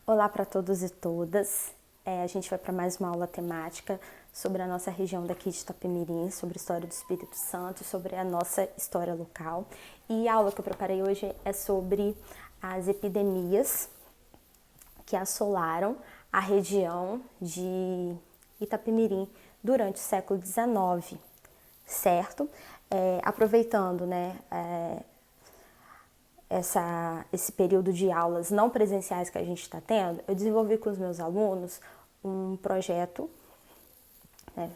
Olá para todos e todas. A gente vai para mais uma aula temática sobre a nossa região daqui de Itapemirim, sobre a história do Espírito Santo, sobre a nossa história local. E a aula que eu preparei hoje é sobre as epidemias que assolaram a região de Itapemirim durante o século XIX, certo? Aproveitando, né, esse período de aulas não presenciais que a gente está tendo, eu desenvolvi com os meus alunos um projeto, né,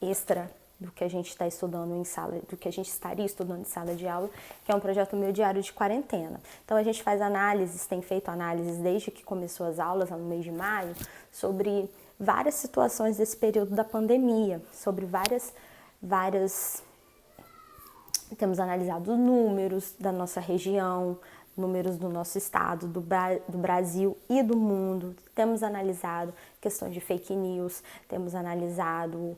extra do que a gente está estudando em sala, do que a gente estaria estudando em sala de aula, que é um projeto meu diário de quarentena. Então a gente faz análises, tem feito análises desde que começou as aulas, no mês de maio, sobre várias situações desse período da pandemia, sobre várias temos analisado números da nossa região, números do nosso estado, do Brasil e do mundo. Temos analisado questões de fake news, temos analisado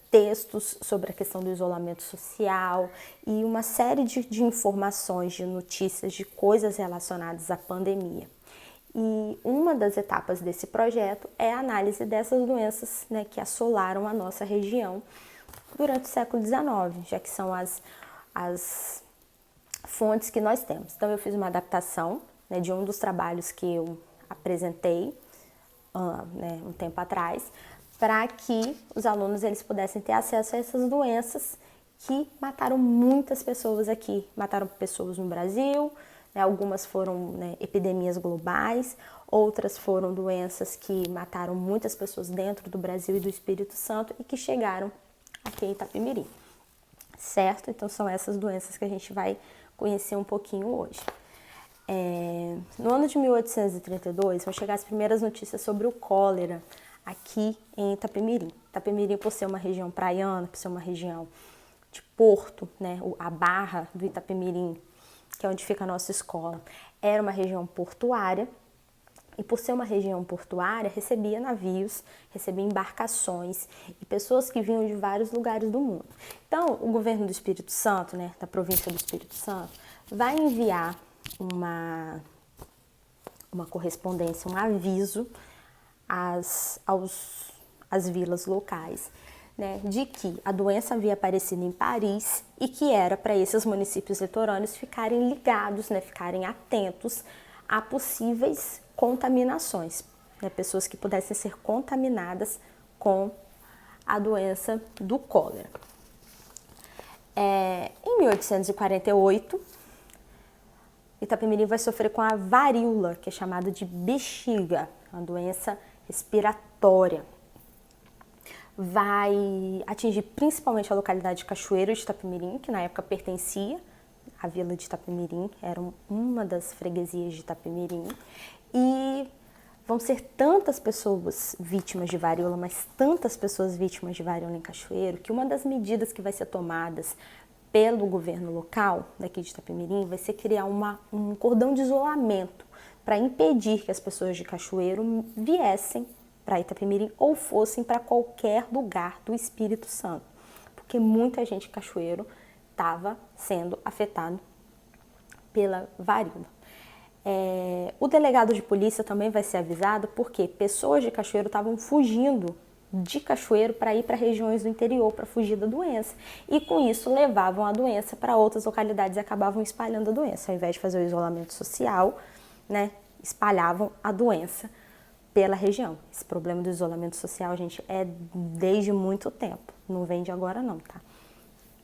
textos sobre a questão do isolamento social e uma série de informações, de notícias, de coisas relacionadas à pandemia. E uma das etapas desse projeto é a análise dessas doenças, né, que assolaram a nossa região durante o século XIX, já que são as fontes que nós temos. Então eu fiz uma adaptação, né, de um dos trabalhos que eu apresentei né, um tempo atrás, para que os alunos eles pudessem ter acesso a essas doenças que mataram muitas pessoas aqui, mataram pessoas no Brasil, né, algumas foram, né, epidemias globais, outras foram doenças que mataram muitas pessoas dentro do Brasil e do Espírito Santo e que chegaram aqui em Itapemirim, certo? Então são essas doenças que a gente vai conhecer um pouquinho hoje. No ano de 1832 vão chegar as primeiras notícias sobre o cólera aqui em Itapemirim. Itapemirim, por ser uma região praiana, por ser uma região de porto, né, a Barra do Itapemirim, que é onde fica a nossa escola, era uma região portuária. E por ser uma região portuária, recebia navios, recebia embarcações e pessoas que vinham de vários lugares do mundo. Então, o governo do Espírito Santo, né, da província do Espírito Santo, vai enviar uma correspondência, um aviso às vilas locais, né, de que a doença havia aparecido em Paris e que era para esses municípios litorâneos ficarem ligados, né, ficarem atentos a possíveis contaminações, né, pessoas que pudessem ser contaminadas com a doença do cólera. Em 1848, Itapemirim vai sofrer com a varíola, que é chamada de bexiga, uma doença respiratória. Vai atingir principalmente a localidade de Cachoeiro de Itapemirim, que na época pertencia à vila de Itapemirim, era uma das freguesias de Itapemirim, e vão ser tantas pessoas vítimas de varíola, mas tantas pessoas vítimas de varíola em Cachoeiro, que uma das medidas que vai ser tomadas pelo governo local daqui de Itapemirim vai ser criar um cordão de isolamento para impedir que as pessoas de Cachoeiro viessem para Itapemirim ou fossem para qualquer lugar do Espírito Santo, porque muita gente de Cachoeiro estava sendo afetado pela varíola. O delegado de polícia também vai ser avisado porque pessoas de Cachoeiro estavam fugindo de Cachoeiro para ir para regiões do interior para fugir da doença e com isso levavam a doença para outras localidades e acabavam espalhando a doença. Ao invés de fazer o isolamento social, né, espalhavam a doença pela região. Esse problema do isolamento social, gente, é desde muito tempo, não vem de agora não, tá?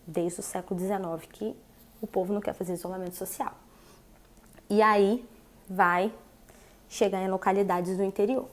Desde o século XIX que o povo não quer fazer isolamento social. E aí vai chegar em localidades do interior.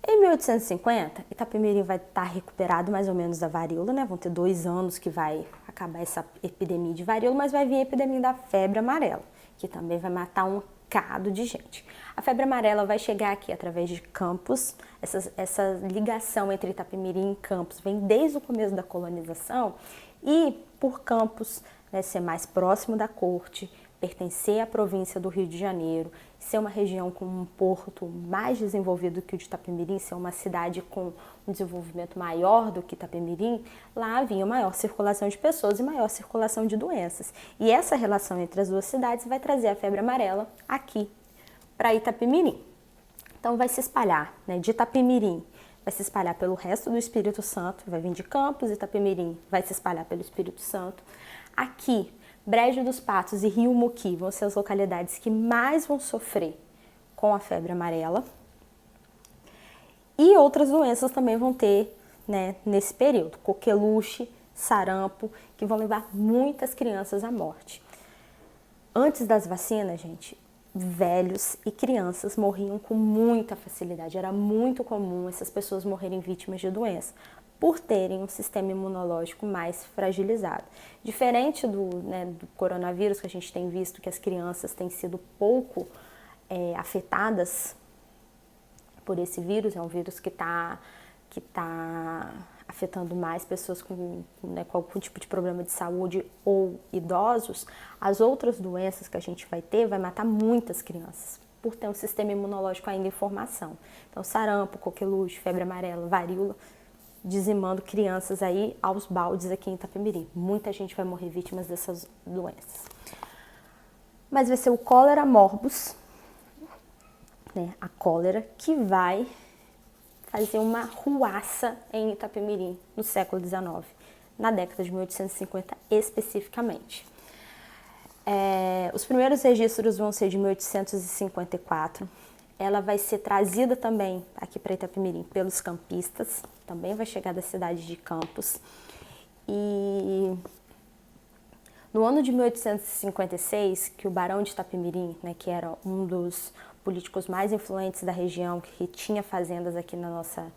Em 1850, Itapemirim vai estar recuperado mais ou menos da varíola, né? Vão ter 2 anos que vai acabar essa epidemia de varíola, mas vai vir a epidemia da febre amarela, que também vai matar um bocado de gente. A febre amarela vai chegar aqui através de Campos. Essa ligação entre Itapemirim e Campos vem desde o começo da colonização e por Campos, né, ser mais próximo da corte, pertencer à província do Rio de Janeiro, ser uma região com um porto mais desenvolvido que o de Itapemirim, ser uma cidade com um desenvolvimento maior do que Itapemirim, lá havia maior circulação de pessoas e maior circulação de doenças. E essa relação entre as duas cidades vai trazer a febre amarela aqui para Itapemirim. Então vai se espalhar, né, de Itapemirim, vai se espalhar pelo resto do Espírito Santo, vai vir de Campos, Itapemirim vai se espalhar pelo Espírito Santo. Aqui, Brejo dos Patos e Rio Moqui vão ser as localidades que mais vão sofrer com a febre amarela. E outras doenças também vão ter, né, nesse período, coqueluche, sarampo, que vão levar muitas crianças à morte. Antes das vacinas, gente, velhos e crianças morriam com muita facilidade. Era muito comum essas pessoas morrerem vítimas de doença, por terem um sistema imunológico mais fragilizado. Diferente do coronavírus, que a gente tem visto que as crianças têm sido pouco afetadas por esse vírus, é um vírus que tá afetando mais pessoas com algum tipo de problema de saúde ou idosos. As outras doenças que a gente vai ter vai matar muitas crianças, por ter um sistema imunológico ainda em formação. Então, sarampo, coqueluche, febre amarela, varíola, dizimando crianças aí aos baldes aqui em Itapemirim. Muita gente vai morrer vítimas dessas doenças. Mas vai ser o cólera morbus, né, a cólera, que vai fazer uma ruaça em Itapemirim no século XIX, na década de 1850 especificamente. Os primeiros registros vão ser de 1854. Ela vai ser trazida também aqui para Itapemirim pelos campistas, também vai chegar da cidade de Campos. E no ano de 1856, que o Barão de Itapemirim, né, que era um dos políticos mais influentes da região, que tinha fazendas aqui na nossa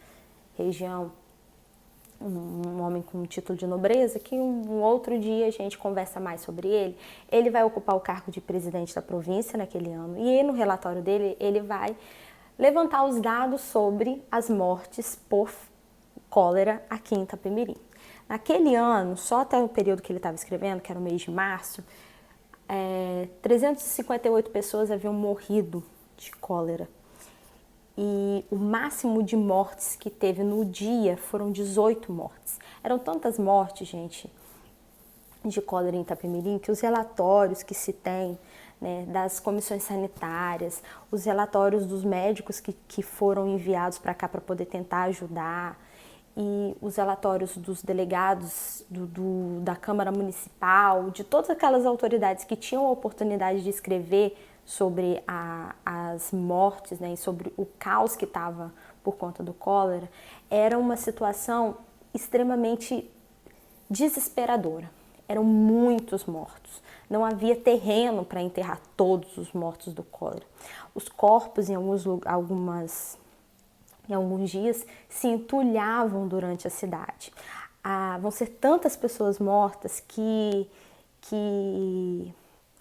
região, um homem com um título de nobreza, que um outro dia a gente conversa mais sobre ele. Ele vai ocupar o cargo de presidente da província naquele ano, e no relatório dele ele vai levantar os dados sobre as mortes por cólera aqui em Itapemirim. Naquele ano, só até o período que ele estava escrevendo, que era o mês de março, 358 pessoas haviam morrido de cólera. E o máximo de mortes que teve no dia foram 18 mortes. Eram tantas mortes, gente, de cólera em Itapemirim, que os relatórios que se tem, né, das comissões sanitárias, os relatórios dos médicos que foram enviados para cá para poder tentar ajudar, e os relatórios dos delegados da Câmara Municipal, de todas aquelas autoridades que tinham a oportunidade de escrever sobre as mortes, né, e sobre o caos que estava por conta do cólera, era uma situação extremamente desesperadora. Eram muitos mortos. Não havia terreno para enterrar todos os mortos do cólera. Os corpos, em alguns dias, se entulhavam durante a cidade. Vão ser tantas pessoas mortas que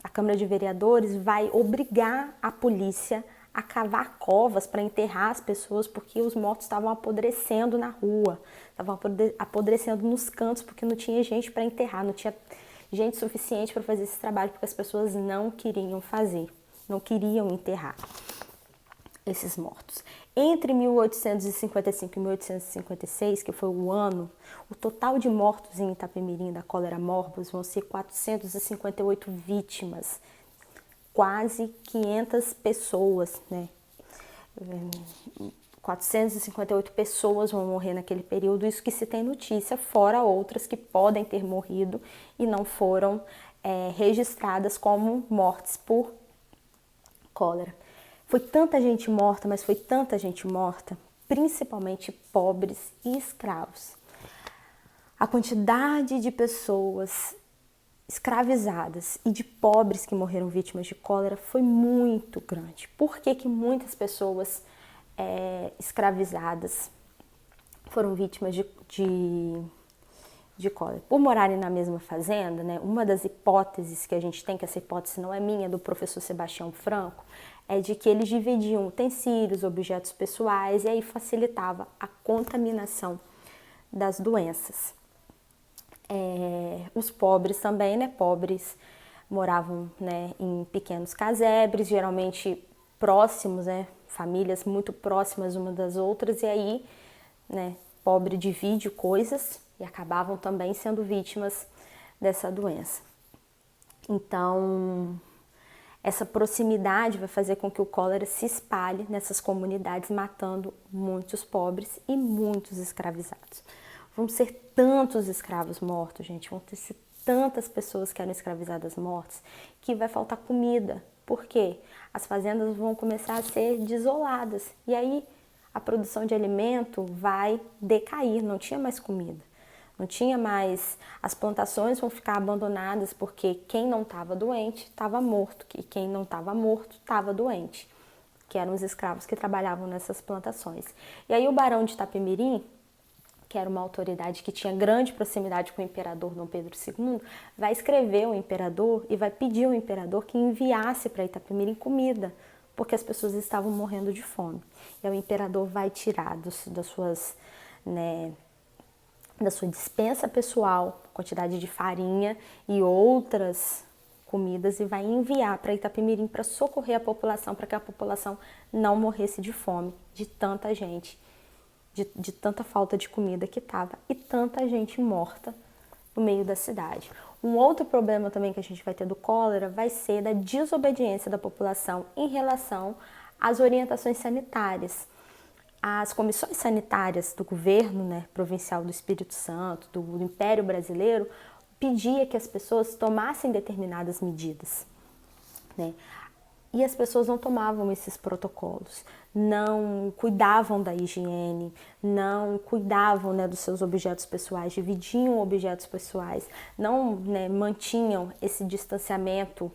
a Câmara de Vereadores vai obrigar a polícia a cavar covas para enterrar as pessoas, porque os mortos estavam apodrecendo na rua, estavam apodrecendo nos cantos, porque não tinha gente para enterrar, não tinha gente suficiente para fazer esse trabalho, porque as pessoas não queriam fazer, não queriam enterrar esses mortos. Entre 1855 e 1856, que foi o ano, o total de mortos em Itapemirim da cólera morbus vão ser 458 vítimas, quase 500 pessoas, né? 458 pessoas vão morrer naquele período, isso que se tem notícia, fora outras que podem ter morrido e não foram registradas como mortes por cólera. Foi tanta gente morta, mas foi tanta gente morta, principalmente pobres e escravos. A quantidade de pessoas escravizadas e de pobres que morreram vítimas de cólera foi muito grande. Por que muitas pessoas escravizadas foram vítimas de cólera? Por morarem na mesma fazenda, né, uma das hipóteses que a gente tem, que essa hipótese não é minha, é do professor Sebastião Franco, é de que eles dividiam utensílios, objetos pessoais, e aí facilitava a contaminação das doenças. Os pobres também, né? Pobres moravam, né, em pequenos casebres, geralmente próximos, né? Famílias muito próximas umas das outras, e aí, né, pobre divide coisas e acabavam também sendo vítimas dessa doença. Então, Essa proximidade vai fazer com que o cólera se espalhe nessas comunidades, matando muitos pobres e muitos escravizados. Vão ser tantos escravos mortos, gente, vão ter tantas pessoas que eram escravizadas mortas, que vai faltar comida. Por quê? As fazendas vão começar a ser desoladas. E aí a produção de alimento vai decair, não tinha mais comida. Não tinha mais, as plantações vão ficar abandonadas porque quem não estava doente estava morto, e quem não estava morto estava doente, que eram os escravos que trabalhavam nessas plantações. E aí o barão de Itapemirim, que era uma autoridade que tinha grande proximidade com o imperador Dom Pedro II, vai escrever ao imperador e vai pedir ao imperador que enviasse para Itapemirim comida, porque as pessoas estavam morrendo de fome. E o imperador vai tirar da sua despensa pessoal, quantidade de farinha e outras comidas, e vai enviar para Itapemirim para socorrer a população, para que a população não morresse de fome, de tanta gente, de tanta falta de comida que estava e tanta gente morta no meio da cidade. Um outro problema também que a gente vai ter do cólera vai ser da desobediência da população em relação às orientações sanitárias. As comissões sanitárias do governo, provincial do Espírito Santo, do Império Brasileiro, pedia que as pessoas tomassem determinadas medidas, E as pessoas não tomavam esses protocolos, não cuidavam da higiene, não cuidavam dos seus objetos pessoais, dividiam objetos pessoais, não mantinham esse distanciamento,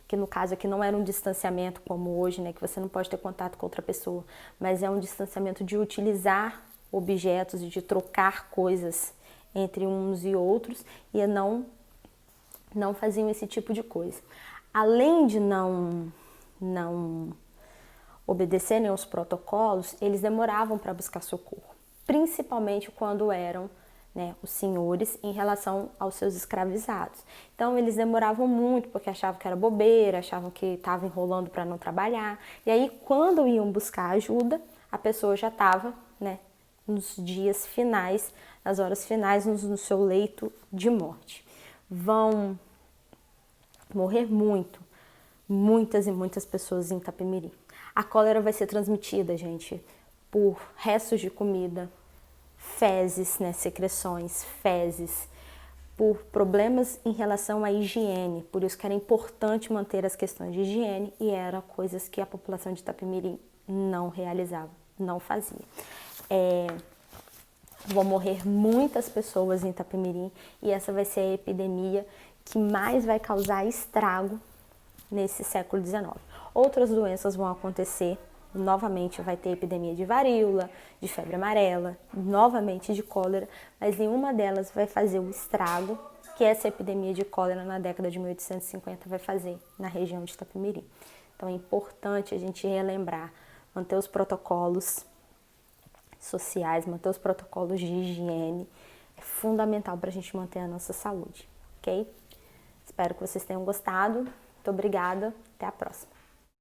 que no caso aqui não era um distanciamento como hoje, que você não pode ter contato com outra pessoa, mas é um distanciamento de utilizar objetos e de trocar coisas entre uns e outros, e não faziam esse tipo de coisa. Além de não obedecerem aos protocolos, eles demoravam para buscar socorro, principalmente quando eram os senhores em relação aos seus escravizados. Então eles demoravam muito porque achavam que era bobeira, achavam que estava enrolando para não trabalhar. E aí quando iam buscar ajuda, a pessoa já estava nos dias finais, nas horas finais, no seu leito de morte. Vão morrer muitas e muitas pessoas em Itapemirim. A cólera vai ser transmitida, gente, por restos de comida, fezes, secreções, fezes, por problemas em relação à higiene. Por isso que era importante manter as questões de higiene, e eram coisas que a população de Itapemirim não realizava, não fazia. Vão morrer muitas pessoas em Itapemirim, e essa vai ser a epidemia que mais vai causar estrago nesse século XIX. Outras doenças vão acontecer, novamente vai ter epidemia de varíola, de febre amarela, novamente de cólera, mas nenhuma delas vai fazer o estrago que essa epidemia de cólera na década de 1850 vai fazer na região de Itapemirim. Então é importante a gente relembrar, manter os protocolos sociais, manter os protocolos de higiene, é fundamental para a gente manter a nossa saúde, ok? Espero que vocês tenham gostado. Muito obrigada. Até a próxima.